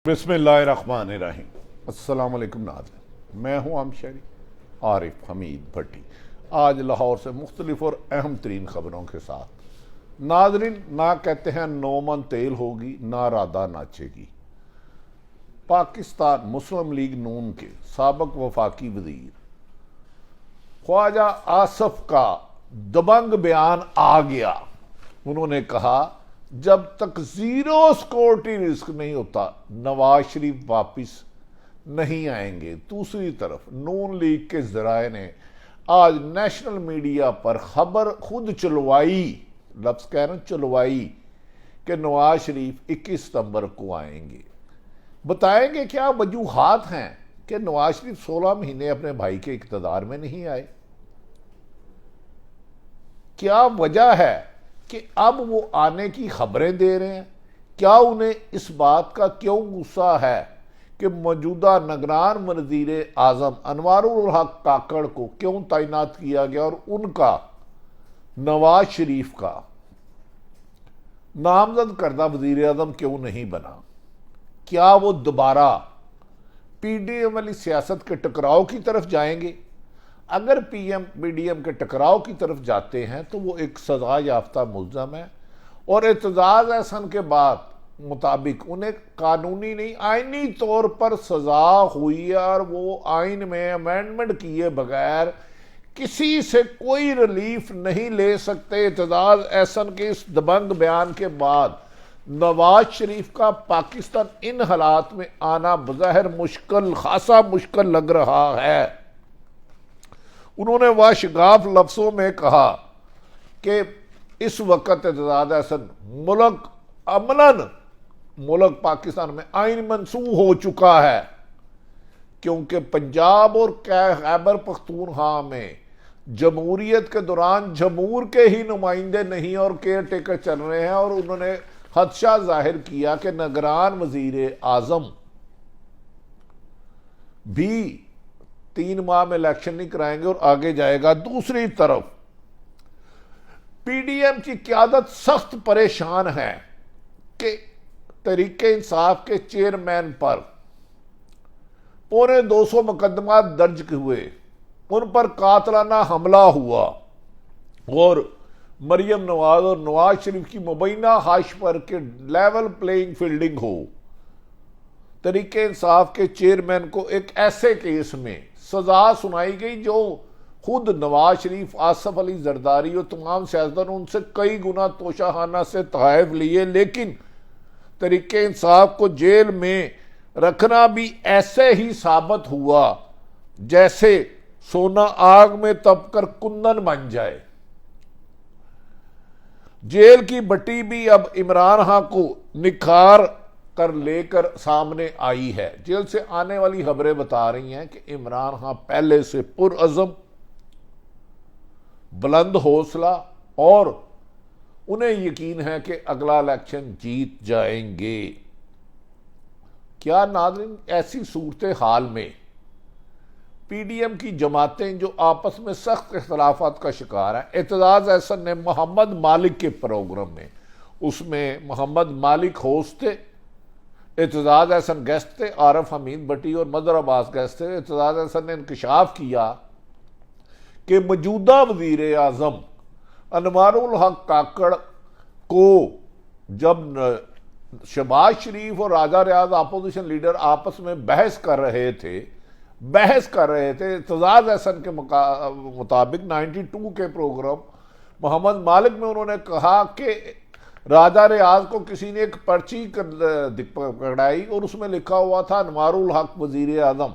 बिस्मिल्लाहिर्रहमानिर्रहीम। अस्सलाम वालेकुम नाज़रीन, मैं हूँ आमशरी आरिफ हमीद भट्टी। आज लाहौर से मुख्तलिफ और अहम तरीन ख़बरों के साथ। नाज़रीन, ना कहते हैं नो मन तेल होगी, ना राधा नाचेगी। पाकिस्तान मुस्लिम लीग नून के साबिक़ वफाकी वज़ीर ख्वाजा आसफ का दबंग बयान आ गया। उन्होंने कहा, जब तक जीरो सिक्योरिटी रिस्क नहीं होता नवाज शरीफ वापिस नहीं आएंगे। दूसरी तरफ नून लीग के जराए ने आज नेशनल मीडिया पर खबर खुद चलवाई, लफ्ज कह रहे हैं चलवाई, कि नवाज शरीफ 21 सितंबर को आएंगे। बताएंगे क्या वजूहात हैं कि नवाज शरीफ 16 महीने अपने भाई के इक़्तिदार में नहीं आए। क्या वजह है कि अब वो आने की खबरें दे रहे हैं। क्या उन्हें इस बात का क्यों गुस्सा है कि मौजूदा निगरान वज़ीर आज़म अनवारुल हक काकड़ को क्यों तैनात किया गया और उनका नवाज शरीफ का नामजद करदा वज़ीर आज़म क्यों नहीं बना। क्या वो दोबारा पीडीएम वाली सियासत के टकराव की तरफ जाएंगे। अगर पीएम पीडीएम के टकराव की तरफ जाते हैं तो वो एक सजा याफ्ता मुल्ज़म है और एतजाज़ एहसन के बाद मुताबिक उन्हें कानूनी नहीं आइनी तौर पर सजा हुई है और वो आइन में अमेंडमेंट किए बगैर किसी से कोई रिलीफ नहीं ले सकते। एतजाज़ एहसन के इस दबंग बयान के बाद नवाज शरीफ का पाकिस्तान इन हालात में आना बज़ाहिर मुश्किल, खासा मुश्किल लग रहा है। उन्होंने वाशगाफ लफ्ज़ों में कहा कि इस वक्त एतजाज़ एहसन मुल्क पाकिस्तान में आइन मंसूख हो चुका है, क्योंकि पंजाब और खैबर पख्तूनख्वा में जमहूरियत के दौरान जमहूर के ही नुमाइंदे नहीं और केयर टेकर चल रहे हैं। और उन्होंने खदशा जाहिर किया कि निगरान वज़ीर आज़म भी 3 माह में इलेक्शन नहीं कराएंगे और आगे जाएगा। दूसरी तरफ पीडीएम की क़यादत सख्त परेशान है कि तहरीके इंसाफ के चेयरमैन पर पौने 200 मुकदमा दर्ज हुए, उन पर कातलाना हमला हुआ और मरियम नवाज और नवाज शरीफ की मुबैना हाश पर के लेवल प्लेइंग फील्डिंग हो। तहरीके इंसाफ के चेयरमैन को एक ऐसे केस में सजा सुनाई गई जो खुद नवाज शरीफ, आसफ अली जरदारी और तमाम सियासतदान उनसे कई गुना तोशाखाना से तहफ़ लिए, लेकिन तहरीके इंसाफ को जेल में रखना भी ऐसे ही साबित हुआ जैसे सोना आग में तपकर कुंदन बन जाए। जेल की भट्टी भी अब इमरान खान को निखार कर लेकर सामने आई है। जेल से आने वाली खबरें बता रही हैं कि इमरान खान पहले से पुरअज़म, बुलंद हौसला और उन्हें यकीन है कि अगला इलेक्शन जीत जाएंगे। क्या नाज़रीन, ऐसी सूरत हाल में पीडीएम की जमातें जो आपस में सख्त इख्तलाफात का शिकार हैं। एतजाज़ एहसन ने मोहम्मद मालिक के प्रोग्राम में, उसमें मोहम्मद मालिक होस्ट थे, एतजाज़ एहसन गेस्ट थे, आरिफ हमीद भट्टी और मदर अब्बास गेस्ट थे। एतजाज़ एहसन ने इंकशाफ किया कि मौजूदा वज़ीर आज़म अनवारुल हक काकड़ को जब शहबाज शरीफ और राजा रियाज अपोजिशन लीडर आपस में बहस कर रहे थे एतजाज़ एहसन के मुताबिक 92 के प्रोग्राम मोहम्मद मालिक में उन्होंने कहा कि राजा रियाज को किसी ने एक पर्ची पकड़ाई और उसमें लिखा हुआ था अनवारुल हक वज़ीर आज़म।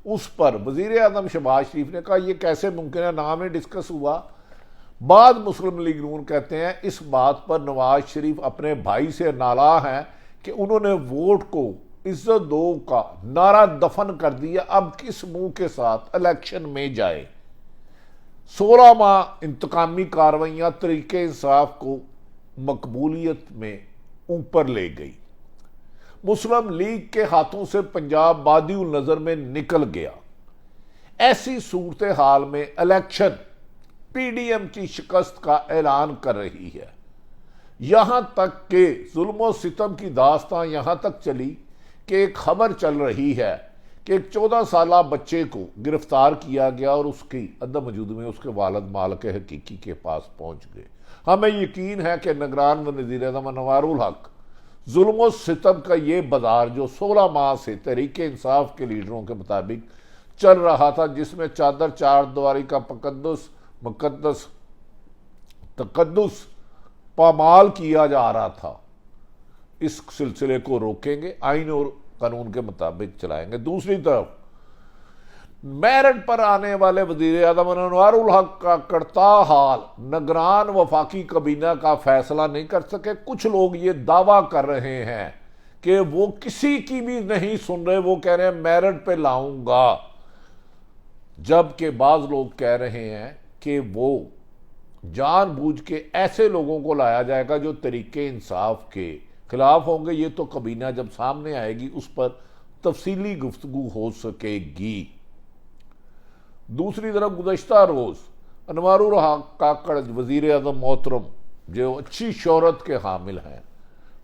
उस पर वज़ीर आज़म शहबाज शरीफ ने कहा यह कैसे मुमकिन है, नाम ही डिस्कस हुआ। बाद मुस्लिम लीग नून कहते हैं इस बात पर नवाज शरीफ अपने भाई से नाला हैं कि उन्होंने वोट को इज्जत दो का नारा दफन कर दिया। अब किस मुंह के साथ इलेक्शन में जाए। 16 माह इंतकामी कार्रवाइयां तरीके इंसाफ को मकबूलियत में ऊपर ले गई। मुस्लिम लीग के हाथों से पंजाब बादिउल नजर में निकल गया। ऐसी सूरत हाल में इलेक्शन पीडीएम की शिकस्त का ऐलान कर रही है। यहां तक कि जुल्म और सितम की दास्तां यहां तक चली कि एक खबर चल रही है कि एक 14 साला बच्चे को गिरफ्तार किया गया और उसकी अदम वजूद में उसके वालिद मालिक हकीकी के पास पहुंच गए। हमें यकीन है कि निगरान व वज़ीर आज़म अनवारुल हक जुल्म सितम का ये बाजार जो 16 माह से तहरीक इंसाफ के लीडरों के मुताबिक चल रहा था, जिसमें चादर चार दीवारी का मुकद्दस तकद्दुस पामाल किया जा रहा था, इस सिलसिले को रोकेंगे, आइन और कानून के मुताबिक चलाएंगे। दूसरी तरफ मेरिट पर आने वाले वज़ीर आज़म अनवारुल हक का करता हाल निगरान वफाकी कबीना का फैसला नहीं कर सके। कुछ लोग ये दावा कर रहे हैं कि वो किसी की भी नहीं सुन रहे, वो कह रहे हैं मेरिट पे लाऊंगा, जबकि बाज लोग कह रहे हैं कि वो जानबूझ के ऐसे लोगों को लाया जाएगा जो तरीके इंसाफ के खिलाफ होंगे। ये तो कबीना जब सामने आएगी उस पर तफसीली गुफ्तगू हो सकेगी। दूसरी तरफ गुज़श्ता रोज अनवारुल हक काकड़ वज़ीर आज़म मोहतरम जो अच्छी शोहरत के हामिल हैं,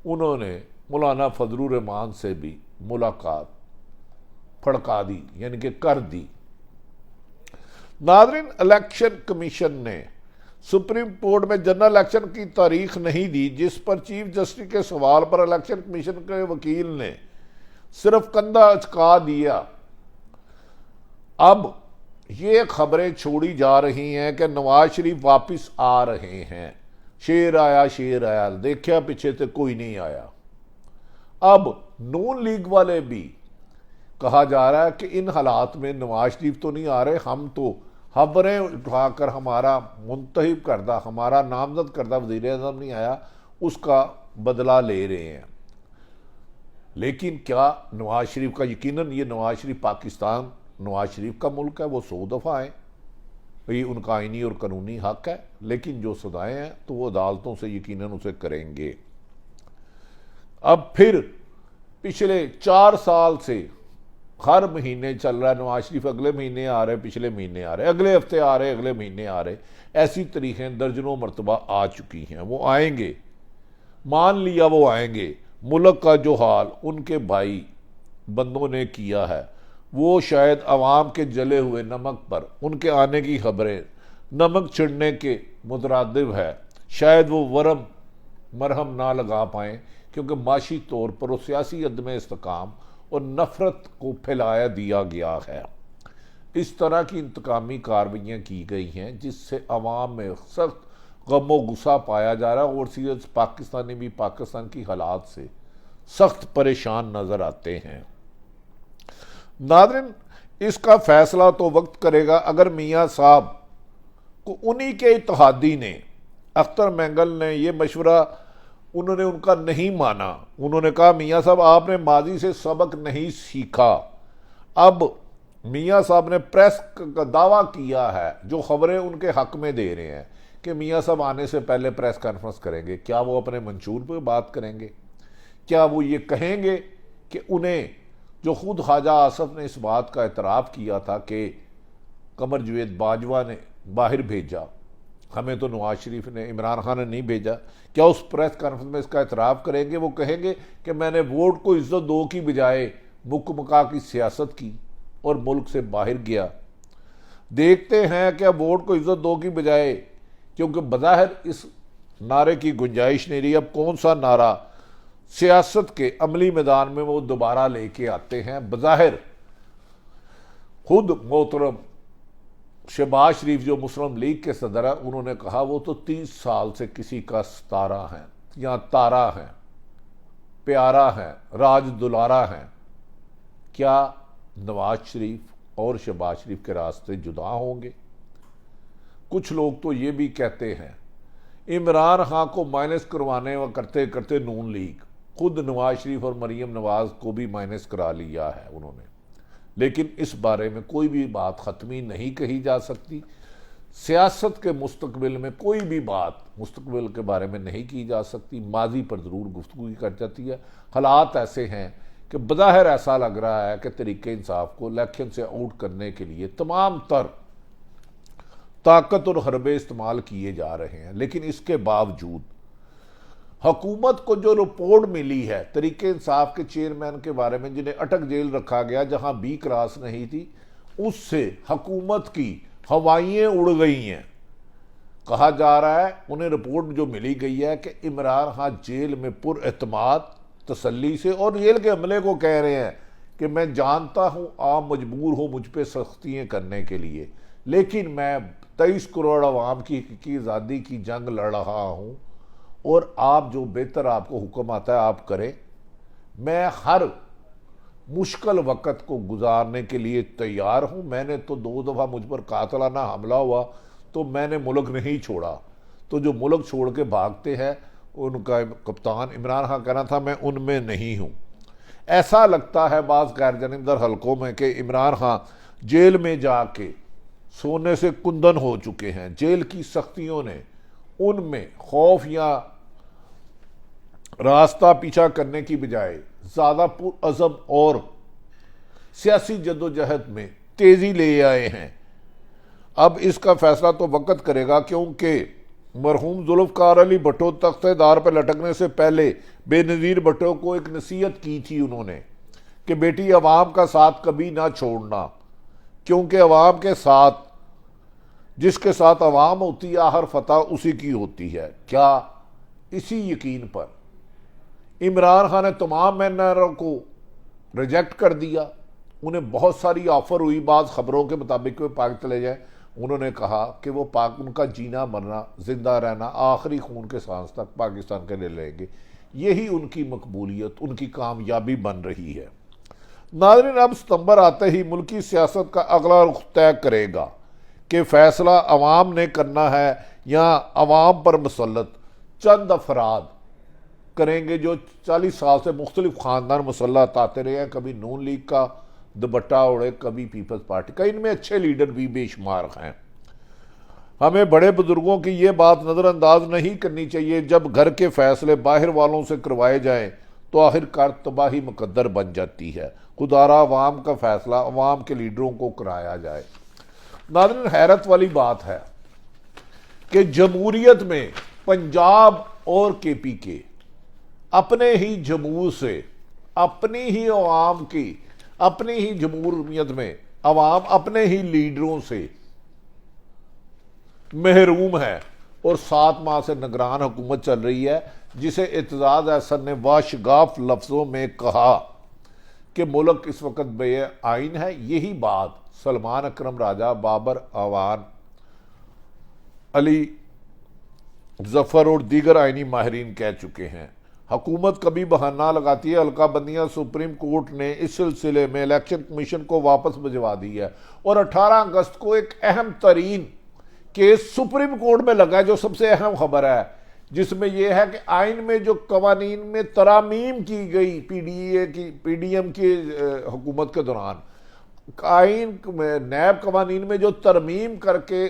उन्होंने मौलाना फजलुर रहमान से भी मुलाकात फड़का दी, यानी कि कर दी। नाज़रीन, इलेक्शन कमीशन ने सुप्रीम कोर्ट में जनरल इलेक्शन की तारीख नहीं दी, जिस पर चीफ जस्टिस के सवाल पर इलेक्शन कमीशन के वकील ने सिर्फ कंधा अचका दिया। अब ये खबरें छोड़ी जा रही हैं कि नवाज शरीफ वापस आ रहे हैं। शेर आया, देखा पीछे से कोई नहीं आया। अब नून लीग वाले भी कहा जा रहा है कि इन हालात में नवाज शरीफ तो नहीं आ रहे, हम तो खबरें उठाकर हमारा मुंतहिब करदा, हमारा नामजद करदा वज़ीर आज़म नहीं आया, उसका बदला ले रहे हैं। लेकिन क्या नवाज शरीफ का, यकीनन ये नवाज शरीफ पाकिस्तान नवाज शरीफ का मुल्क है, वो 100 दफ़ा आए, ये उनका आइनी और कानूनी हक है, लेकिन जो सजाएं हैं तो वो अदालतों से यकीनन उसे करेंगे। अब फिर पिछले 4 साल से हर महीने चल रहा है, नवाज शरीफ अगले महीने आ रहे, पिछले महीने आ रहे, अगले हफ्ते आ रहे, अगले महीने आ रहे, ऐसी तरीक़ें दर्जनों मरतबा आ चुकी हैं। वो आएंगे, मान लिया वो आएंगे। मुल्क का जो हाल उनके भाई बंदों ने किया है, वो शायद अवाम के जले हुए नमक पर उनके आने की खबरें नमक छिड़ने के मुतरादिफ है। शायद वो मरहम ना लगा पाएँ, क्योंकि माशी तौर पर वो सियासी अदम इस्तेकाम और नफरत को फैलाया दिया गया है। इस तरह की इंतकामी कार्रवाइयाँ की गई हैं जिससे अवाम में सख्त गम व गुस्सा पाया जा रहा है और सीरियस पाकिस्तानी भी पाकिस्तान की हालात से सख्त परेशान नज़र आते हैं। नाज़रीन, इसका फैसला तो वक्त करेगा। अगर मियाँ साहब को उन्हीं के इत्तेहादी ने, अख्तर मैंगल ने ये मशवरा उन्होंने उनका नहीं माना, उन्होंने कहा मियाँ साहब आपने माजी से सबक नहीं सीखा। अब मियाँ साहब ने प्रेस का दावा किया है, जो खबरें उनके हक में दे रहे हैं, कि मियाँ साहब आने से पहले प्रेस कॉन्फ्रेंस करेंगे। क्या वो अपने मंशूर पर बात करेंगे? क्या वो ये कहेंगे कि उन्हें, जो खुद ख्वाजा आसफ ने इस बात का एतराफ़ किया था कि कमर जवेद बाजवा ने बाहर भेजा, हमें तो नवाज शरीफ ने, इमरान खान ने नहीं भेजा, क्या उस प्रेस कॉन्फ्रेंस में इसका एतराफ़ करेंगे? वो कहेंगे कि मैंने वोट को इज्जत दो की बजाय मुक मका की सियासत की और मुल्क से बाहर गया। देखते हैं क्या वोट को इज्जत दो की बजाय, क्योंकि बज़ाहिर इस नारे की गुंजाइश नहीं रही, अब कौन सा नारा सियासत के अमली मैदान में वो दोबारा लेके आते हैं। बज़ाहिर खुद मोहतरम शहबाज शरीफ जो मुस्लिम लीग के सदर है, उन्होंने कहा वो तो 30 साल से किसी का सितारा है या तारा है, प्यारा है, राज दुलारा है। क्या नवाज शरीफ और शहबाज शरीफ के रास्ते जुदा होंगे? कुछ लोग तो ये भी कहते हैं इमरान खान को माइनस करवाने व करते करते नून लीग खुद नवाज शरीफ और मरीम नवाज को भी माइनस करा लिया है उन्होंने। लेकिन इस बारे में कोई भी बात ख़त्मी नहीं कही जा सकती। सियासत के मुस्तकबिल में कोई भी बात मुस्तकबिल के बारे में नहीं की जा सकती, माजी पर ज़रूर गुफ्तगू की कर जाती है। हालात ऐसे हैं कि बज़ाहिर ऐसा लग रहा है कि तरीक़े इंसाफ को इलेक्शन से आउट करने के लिए तमाम तर ताकत और हरबे इस्तेमाल किए जा रहे हैं। लेकिन इसके बावजूद हुकूमत को जो रिपोर्ट मिली है तरीके इंसाफ के चेयरमैन के बारे में जिन्हें अटक जेल रखा गया जहां बी क्लास नहीं थी, उससे हुकूमत की हवाइयाँ उड़ गई हैं। कहा जा रहा है उन्हें रिपोर्ट जो मिली गई है कि इमरान खान जेल में पुरएतमाद तसल्ली से और जेल के अमले को कह रहे हैं कि मैं जानता हूं आप मजबूर हो मुझ पे सख्तियाँ करने के लिए, लेकिन मैं 23 करोड़ अवाम की आज़ादी की जंग लड़ रहा हूं और आप जो बेहतर आपको हुक्म आता है आप करें। मैं हर मुश्किल वक़्त को गुजारने के लिए तैयार हूं। मैंने तो 2 दफ़ा मुझ पर कातलाना हमला हुआ तो मैंने मुल्क नहीं छोड़ा। तो जो मुल्क छोड़ के भागते हैं उनका कप्तान इमरान खान कहना था मैं उनमें नहीं हूं। ऐसा लगता है बाज़ गैर जानिबदार हलकों में कि इमरान खान जेल में जाके सोने से कुंदन हो चुके हैं। जेल की सख्तियों ने उनमें खौफ या रास्ता पीछा करने की बजाय ज़्यादा पुरअज़म और सियासी जद्दोजहद में तेज़ी ले आए हैं। अब इसका फैसला तो वक्त करेगा, क्योंकि मरहूम जुल्फ़कार अली भुट्टो तख्तेदार पर लटकने से पहले बेनज़ीर भुट्टो को एक नसीहत की थी उन्होंने कि बेटी अवाम का साथ कभी ना छोड़ना, क्योंकि अवाम के साथ जिसके साथ अवाम होती है हर फतह उसी की होती है। क्या इसी यकीन पर इमरान खान ने तमाम मैनरों को रिजेक्ट कर दिया? उन्हें बहुत सारी ऑफर हुई, बाज़ खबरों के मुताबिक वे पाक चले जाए। उन्होंने कहा कि वो पाक उनका जीना मरना जिंदा रहना आखिरी खून के सांस तक पाकिस्तान के लिए लेंगे। यही उनकी मकबूलियत उनकी कामयाबी बन रही है। नाज़रीन, अब सितंबर आते ही मुल्की सियासत का अगला रुख तय करेगा कि फैसला अवाम ने करना है या अवाम पर मुसल्लत चंद अफराद करेंगे जो 40 साल से मुख्तलिफ ख़ानदान मुसल्लत आते रहे हैं। कभी नून लीग का दुपट्टा उड़े, कभी पीपल्स पार्टी का। इनमें अच्छे लीडर भी बेशुमार हैं। हमें बड़े बुजुर्गों की ये बात नज़रअंदाज नहीं करनी चाहिए, जब घर के फैसले बाहर वालों से करवाए जाएं तो आखिरकार तबाही मुकद्दर बन जाती है। खुदारा अवाम का फैसला अवाम के लीडरों को कराया जाए। नाज़रीन, हैरत वाली बात है कि जमहूरियत में पंजाब और केपी के अपने ही जमूर से, अपनी ही अवाम की, अपनी ही जमहूरियत में अवाम अपने ही लीडरों से महरूम है और 7 माह से निगरान हुकूमत चल रही है, जिसे एतजाज अहसन ने वाशगाफ लफ्जों में कहा कि मुल्क इस वक्त बे आइन है। यही बात सलमान अकरम राजा, बाबर अवान, अली जफर और दीगर आइनी माहिरीन कह चुके हैं। हुकूमत कभी बहाना लगाती है, हल्का बंदियां सुप्रीम कोर्ट ने इस सिलसिले में इलेक्शन कमीशन को वापस भिजवा दी है और 18 अगस्त को एक अहम तरीन केस सुप्रीम कोर्ट में लगा है, जो सबसे अहम खबर है, जिसमें यह है कि आइन में जो कवानीन में तरामीम की गई पीडीएम की हुकूमत के दौरान, आइन में नैब कवानीन में जो तरमीम करके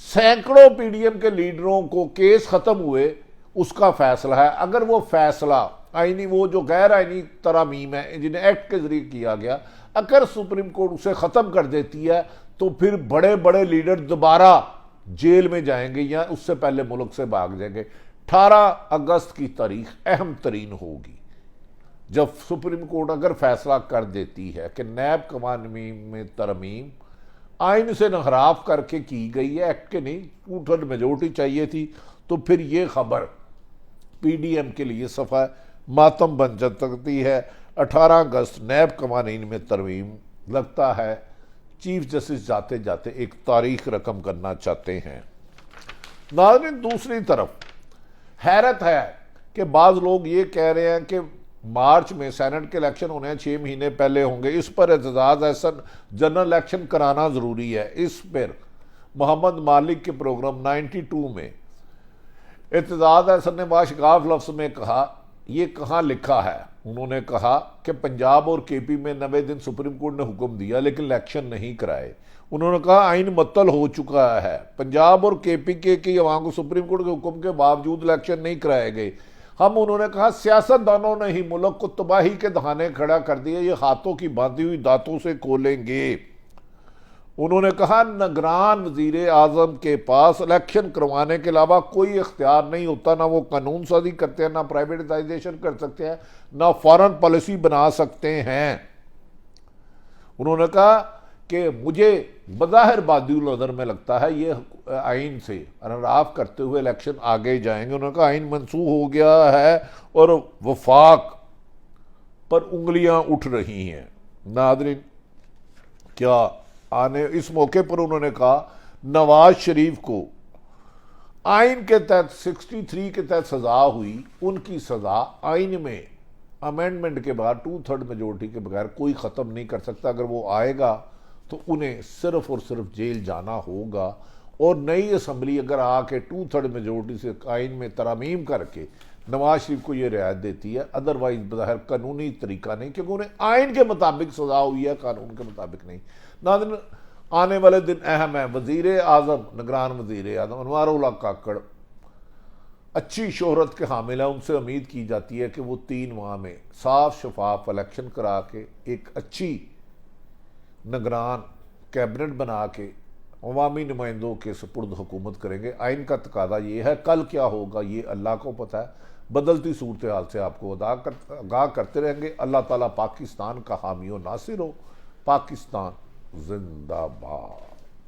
सैकड़ों पीडीएम के लीडरों को केस खत्म हुए, उसका फैसला है। अगर वो फैसला आईनी, वो जो गैर आईनी तरामीम है जिन्हें एक्ट के जरिए किया गया, अगर सुप्रीम कोर्ट उसे ख़त्म कर देती है तो फिर बड़े बड़े लीडर दोबारा जेल में जाएंगे या उससे पहले मुल्क से भाग जाएंगे। 18 अगस्त की तारीख अहम तरीन होगी, जब सुप्रीम कोर्ट अगर फैसला कर देती है कि नैब कवानीन में तरमीम आइन से नहराफ करके की गई है, एक्ट के नहीं, 2/3 मेजोरिटी चाहिए थी, तो फिर ये खबर पीडीएम के लिए सफ़ा मातम बन सकती है। 18 अगस्त नैब कवानीन में तरमीम, लगता है चीफ जस्टिस जाते जाते एक तारीख रकम करना चाहते हैं। नाज़रीन, दूसरी तरफ हैरत है कि बाज़ लोग ये कह रहे हैं कि मार्च में सेनेट के इलेक्शन होने हैं, 6 महीने पहले होंगे, इस पर एतजाज अहसन जनरल इलेक्शन कराना ज़रूरी है। इस पर मोहम्मद मालिक के प्रोग्राम 92 में एतजाज अहसन ने वाशगाफ लफ्ज़ में कहा, ये कहाँ लिखा है? उन्होंने कहा कि पंजाब और केपी में 90 दिन सुप्रीम कोर्ट ने हुक्म दिया लेकिन इलेक्शन नहीं कराए। उन्होंने कहा आइन मुअत्तल हो चुका है, पंजाब और केपी के अवाम को सुप्रीम कोर्ट के हुक्म के बावजूद इलेक्शन नहीं कराए गए। हम, उन्होंने कहा, सियासतदानों ने ही मुल्क को तबाही के दहाने खड़ा कर दिया, ये हाथों की बांधी हुई दांतों से खोलेंगे। उन्होंने कहा निगरान वजीर आजम के पास इलेक्शन करवाने के अलावा कोई इख्तियार नहीं होता, ना वो कानून साजी करते हैं, ना प्राइवेटाइजेशन कर सकते हैं, ना फॉरेन पॉलिसी बना सकते हैं। उन्होंने कहा कि मुझे बज़ाहिर बादिउल नज़र में लगता है ये आइन से अनराफ करते हुए इलेक्शन आगे जाएंगे। उन्होंने कहा आइन मनसूख हो गया है और वफाक पर उंगलियां उठ रही हैं। नाज़रीन, क्या आने इस मौके पर उन्होंने कहा नवाज शरीफ को आइन के तहत 63 के तहत सजा हुई, उनकी सजा आइन में अमेंडमेंट के बाद 2/3 मेजोरिटी के बगैर कोई ख़त्म नहीं कर सकता। अगर वो आएगा तो उन्हें सिर्फ और सिर्फ जेल जाना होगा, और नई असम्बली अगर आके 2/3 मेजोरिटी से आइन में तरमीम करके नवाज शरीफ को ये रियायत देती है, अदरवाइज बज़ाहिर कानूनी तरीका नहीं, क्योंकि उन्हें आइन के मुताबिक सजा हुई है, कानून के मुताबिक नहीं। नाज़रीन, आने वाले दिन अहम है। वज़ीर आज़म, निगरान वज़ीर आज़म अनवारुल्लाह काकड़ अच्छी शोहरत के हामिल है। उनसे उम्मीद की जाती है कि वो 3 माह में साफ शफाफ इलेक्शन करा के एक अच्छी निगरान कैबिनेट बना के अवामी नुमाइंदों के सुपुर्द हुकूमत करेंगे। आइन का तकादा ये है, कल क्या होगा ये अल्लाह को पता है। बदलती सूरत हाल से आपको आगाह करते रहेंगे। अल्लाह ताला पाकिस्तान का हामी और नासिर हो। पाकिस्तान जिंदाबाद।